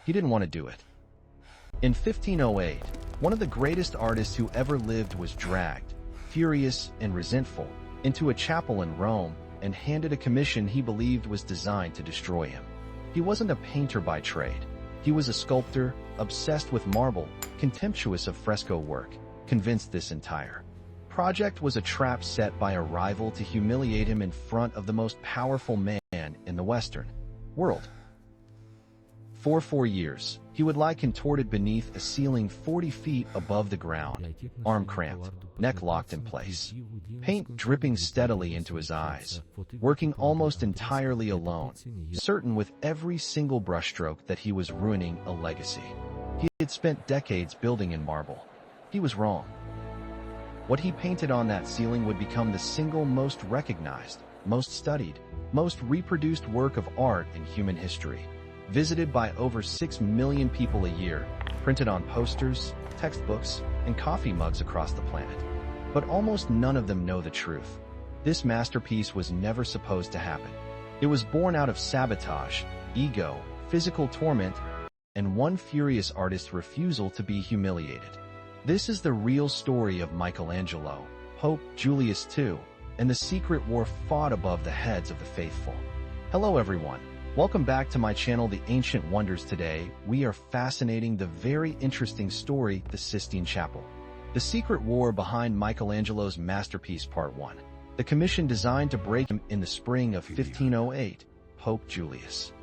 he didn't want to do it. In 1508, one of the greatest artists who ever lived was dragged, furious and resentful, into a chapel in Rome and handed a commission he believed was designed to destroy him. He wasn't a painter by trade. He was a sculptor, obsessed with marble, contemptuous of fresco work, convinced this entire project was a trap set by a rival to humiliate him in front of the most powerful man in the Western world. For 4 years, he would lie contorted beneath a ceiling 40 feet above the ground, arm cramped, neck locked in place, paint dripping steadily into his eyes, working almost entirely alone, certain with every single brushstroke that he was ruining a legacy. He had spent decades building in marble. He was wrong. What he painted on that ceiling would become the single most recognized, most studied, most reproduced work of art in human history. Visited by over 6 million people a year, printed on posters, textbooks, and coffee mugs across the planet. But almost none of them know the truth. This masterpiece was never supposed to happen. It was born out of sabotage, ego, physical torment, and one furious artist's refusal to be humiliated. This is the real story of Michelangelo, Pope Julius II, and the secret war fought above the heads of the faithful. Hello everyone. Welcome back to my channel, The Ancient Wonders. Today, we are fascinating the very interesting story, the Sistine Chapel. The secret war behind Michelangelo's masterpiece, Part 1. The commission designed to break him in the spring of 1508, Pope Julius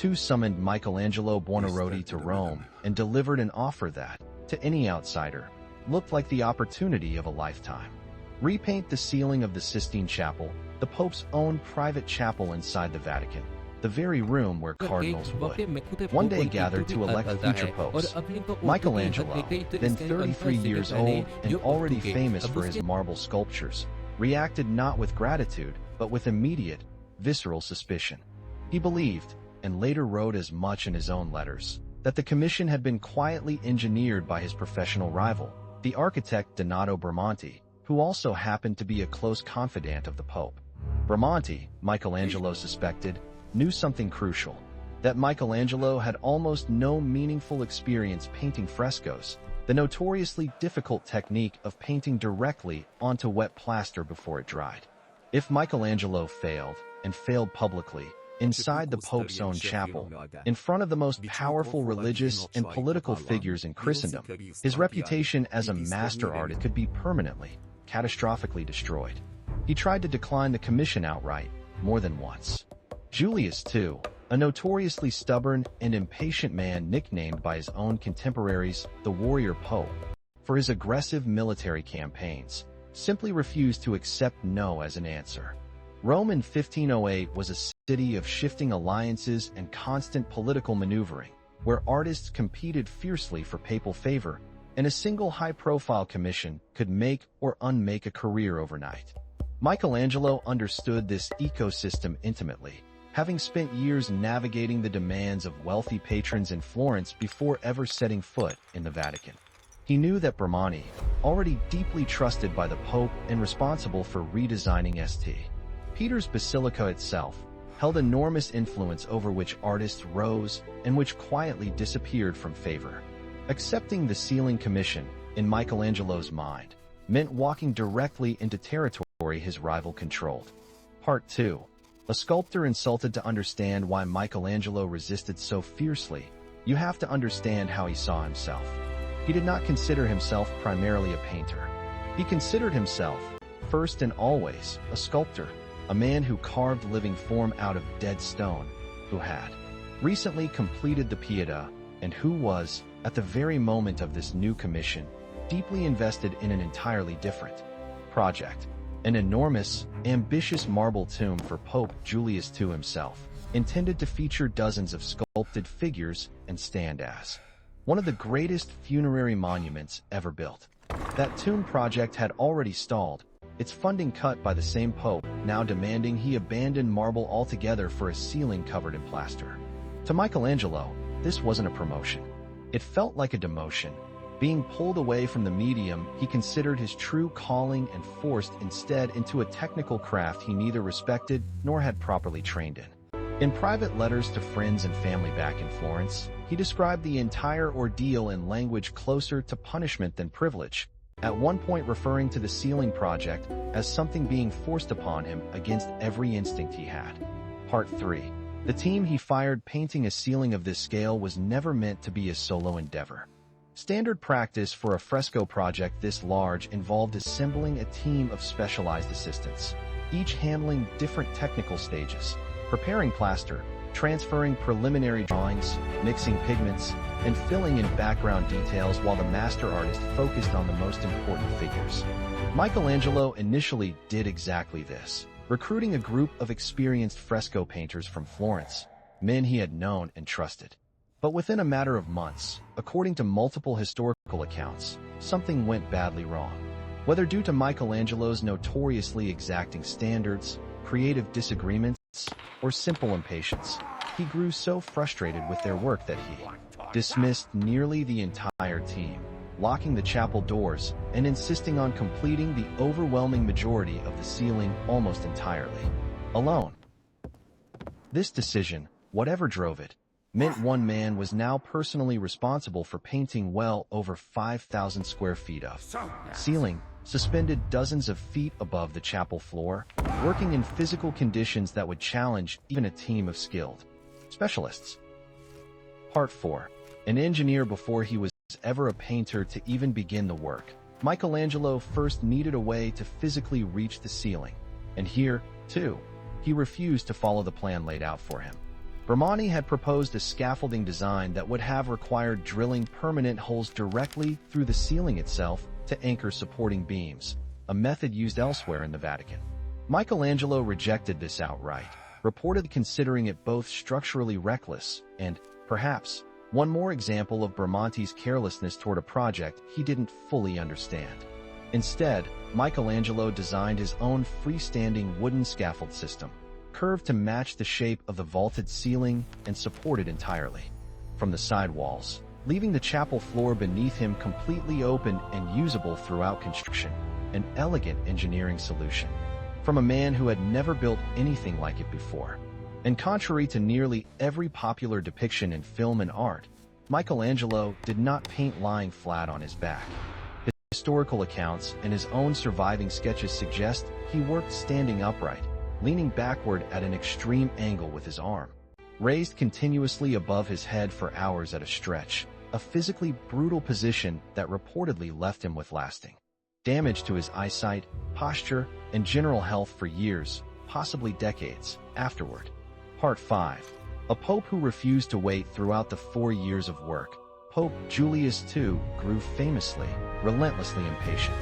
II summoned Michelangelo Buonarroti to Rome and delivered an offer that, to any outsider, looked like the opportunity of a lifetime. Repaint the ceiling of the Sistine Chapel, the Pope's own private chapel inside the Vatican, the very room where cardinals would one day gather to elect future popes. Michelangelo, then 33 years old and already famous for his marble sculptures, reacted not with gratitude, but with immediate, visceral suspicion. He believed, and later wrote as much in his own letters, that the commission had been quietly engineered by his professional rival, the architect Donato Bramante, who also happened to be a close confidant of the Pope. Bramante, Michelangelo suspected, knew something crucial, that Michelangelo had almost no meaningful experience painting frescoes, the notoriously difficult technique of painting directly onto wet plaster before it dried. If Michelangelo failed, and failed publicly, inside the Pope's own chapel, in front of the most powerful religious and political figures in Christendom, his reputation as a master artist could be permanently, catastrophically destroyed. He tried to decline the commission outright, more than once. Julius II, a notoriously stubborn and impatient man nicknamed by his own contemporaries the Warrior Pope, for his aggressive military campaigns, simply refused to accept no as an answer. Rome in 1508 was a city of shifting alliances and constant political maneuvering, where artists competed fiercely for papal favor, and a single high-profile commission could make or unmake a career overnight. Michelangelo understood this ecosystem intimately, having spent years navigating the demands of wealthy patrons in Florence before ever setting foot in the Vatican. He knew that Bramante, already deeply trusted by the Pope and responsible for redesigning St. Peter's Basilica itself, held enormous influence over which artists rose and which quietly disappeared from favor. Accepting the ceiling commission, in Michelangelo's mind, meant walking directly into territory his rival controlled. Part 2. A sculptor insulted. To understand why Michelangelo resisted so fiercely, you have to understand how he saw himself. He did not consider himself primarily a painter. He considered himself, first and always, a sculptor, a man who carved living form out of dead stone, who had recently completed the Pietà, and who was, at the very moment of this new commission, deeply invested in an entirely different project. An enormous, ambitious marble tomb for Pope Julius II himself, intended to feature dozens of sculpted figures and stand as one of the greatest funerary monuments ever built. That tomb project had already stalled, its funding cut by the same Pope, now demanding he abandon marble altogether for a ceiling covered in plaster. To Michelangelo, this wasn't a promotion. It felt like a demotion. Being pulled away from the medium he considered his true calling and forced instead into a technical craft he neither respected nor had properly trained in. In private letters to friends and family back in Florence, He described the entire ordeal in language closer to punishment than privilege, at one point referring to the ceiling project as something being forced upon him against every instinct he had. Part 3. The team he fired painting a ceiling of this scale was never meant to be a solo endeavor. Standard practice for a fresco project this large involved assembling a team of specialized assistants, each handling different technical stages: preparing plaster, transferring preliminary drawings, mixing pigments, and filling in background details while the master artist focused on the most important figures. Michelangelo initially did exactly this, recruiting a group of experienced fresco painters from Florence, men he had known and trusted. But within a matter of months, according to multiple historical accounts, something went badly wrong. Whether due to Michelangelo's notoriously exacting standards, creative disagreements, or simple impatience, he grew so frustrated with their work that he dismissed nearly the entire team, locking the chapel doors and insisting on completing the overwhelming majority of the ceiling almost entirely alone. This decision, whatever drove it, meant one man was now personally responsible for painting well over 5,000 square feet of ceiling, suspended dozens of feet above the chapel floor, working in physical conditions that would challenge even a team of skilled specialists. Part 4. An engineer before he was ever a painter to even begin the work, Michelangelo first needed a way to physically reach the ceiling. And here, too, he refused to follow the plan laid out for him. Bramante had proposed a scaffolding design that would have required drilling permanent holes directly through the ceiling itself to anchor supporting beams, a method used elsewhere in the Vatican. Michelangelo rejected this outright, reportedly considering it both structurally reckless and, perhaps, one more example of Bramante's carelessness toward a project he didn't fully understand. Instead, Michelangelo designed his own freestanding wooden scaffold system, curved to match the shape of the vaulted ceiling and supported entirely from the side walls, leaving the chapel floor beneath him completely open and usable throughout construction, an elegant engineering solution from a man who had never built anything like it before. And contrary to nearly every popular depiction in film and art, Michelangelo did not paint lying flat on his back. Historical accounts and his own surviving sketches suggest he worked standing upright, leaning backward at an extreme angle with his arm raised continuously above his head for hours at a stretch, a physically brutal position that reportedly left him with lasting damage to his eyesight, posture, and general health for years, possibly decades, afterward. Part 5. A pope who refused to wait throughout the 4 years of work. Pope Julius II grew famously, relentlessly impatient.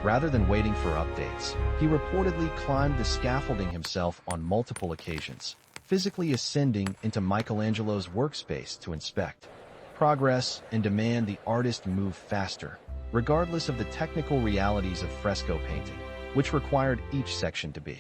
Rather than waiting for updates, he reportedly climbed the scaffolding himself on multiple occasions, physically ascending into Michelangelo's workspace to inspect progress and demand the artist move faster, regardless of the technical realities of fresco painting, which required each section to be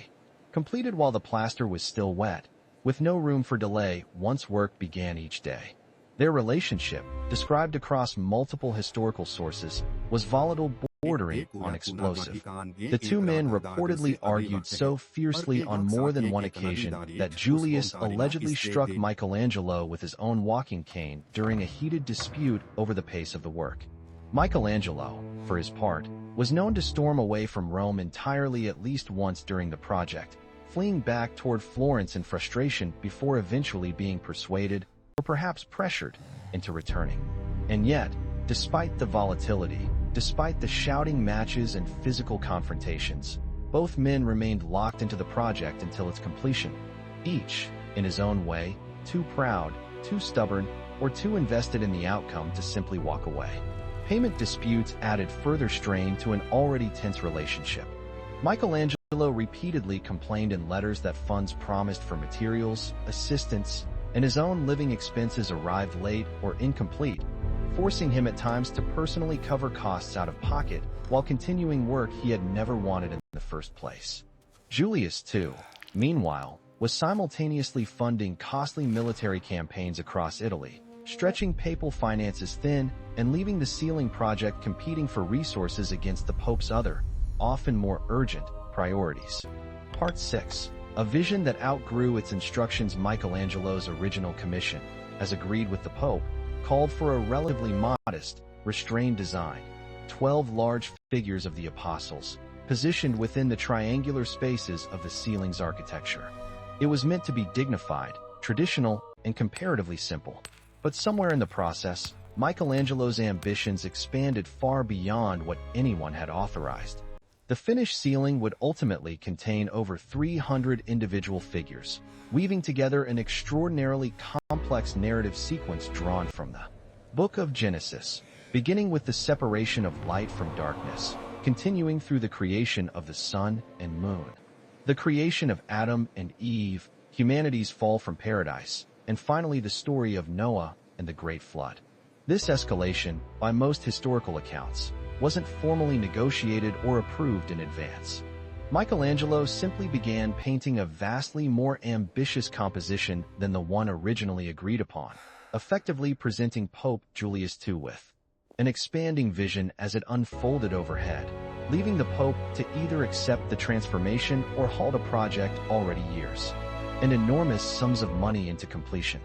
completed while the plaster was still wet, with no room for delay once work began each day. Their relationship, described across multiple historical sources, was volatile, bordering on explosive. The two men reportedly argued so fiercely on more than one occasion that Julius allegedly struck Michelangelo with his own walking cane during a heated dispute over the pace of the work. Michelangelo, for his part, was known to storm away from Rome entirely at least once during the project, fleeing back toward Florence in frustration before eventually being persuaded, or perhaps pressured, into returning. And yet, despite the volatility, despite the shouting matches and physical confrontations, both men remained locked into the project until its completion, each, in his own way, too proud, too stubborn, or too invested in the outcome to simply walk away. Payment disputes added further strain to an already tense relationship. Michelangelo repeatedly complained in letters that funds promised for materials, assistance, and his own living expenses arrived late or incomplete, forcing him at times to personally cover costs out of pocket while continuing work he had never wanted in the first place. Julius II, meanwhile, was simultaneously funding costly military campaigns across Italy, stretching papal finances thin and leaving the ceiling project competing for resources against the Pope's other, often more urgent, priorities. Part 6. A vision that outgrew its instructions. Michelangelo's original commission, as agreed with the Pope, called for a relatively modest, restrained design. 12 large figures of the apostles, positioned within the triangular spaces of the ceiling's architecture. It was meant to be dignified, traditional, and comparatively simple. But somewhere in the process, Michelangelo's ambitions expanded far beyond what anyone had authorized. The finished ceiling would ultimately contain over 300 individual figures, weaving together an extraordinarily complex narrative sequence drawn from the Book of Genesis, beginning with the separation of light from darkness, continuing through the creation of the sun and moon, the creation of Adam and Eve, humanity's fall from paradise, and finally the story of Noah and the Great Flood. This escalation, by most historical accounts, wasn't formally negotiated or approved in advance. Michelangelo simply began painting a vastly more ambitious composition than the one originally agreed upon, effectively presenting Pope Julius II with an expanding vision as it unfolded overhead, leaving the Pope to either accept the transformation or halt a project already years and enormous sums of money into completion.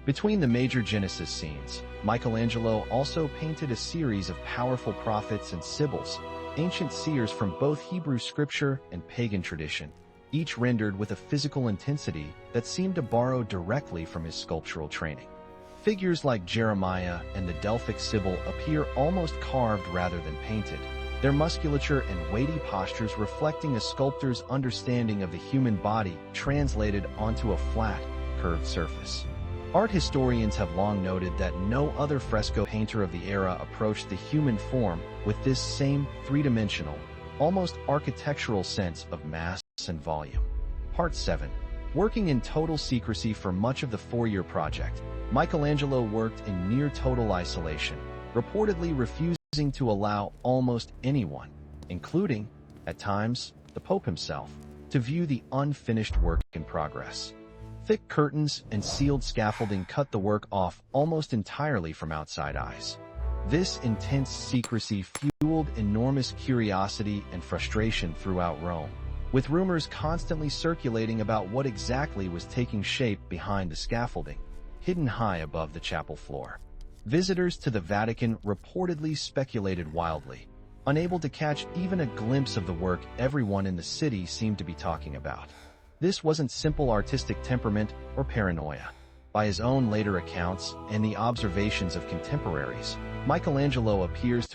Between the major Genesis scenes, Michelangelo also painted a series of powerful prophets and sibyls, ancient seers from both Hebrew scripture and pagan tradition, each rendered with a physical intensity that seemed to borrow directly from his sculptural training. Figures like Jeremiah and the Delphic Sibyl appear almost carved rather than painted, their musculature and weighty postures reflecting a sculptor's understanding of the human body translated onto a flat, curved surface. Art historians have long noted that no other fresco painter of the era approached the human form with this same three-dimensional, almost architectural sense of mass and volume. Part 7. Working in total secrecy for much of the 4-year project, Michelangelo worked in near total isolation, reportedly refusing to allow almost anyone, including, at times, the Pope himself, to view the unfinished work in progress. Thick curtains and sealed scaffolding cut the work off almost entirely from outside eyes. This intense secrecy fueled enormous curiosity and frustration throughout Rome, with rumors constantly circulating about what exactly was taking shape behind the scaffolding, hidden high above the chapel floor. Visitors to the Vatican reportedly speculated wildly, unable to catch even a glimpse of the work everyone in the city seemed to be talking about. This wasn't simple artistic temperament or paranoia. By his own later accounts and the observations of contemporaries, Michelangelo appears to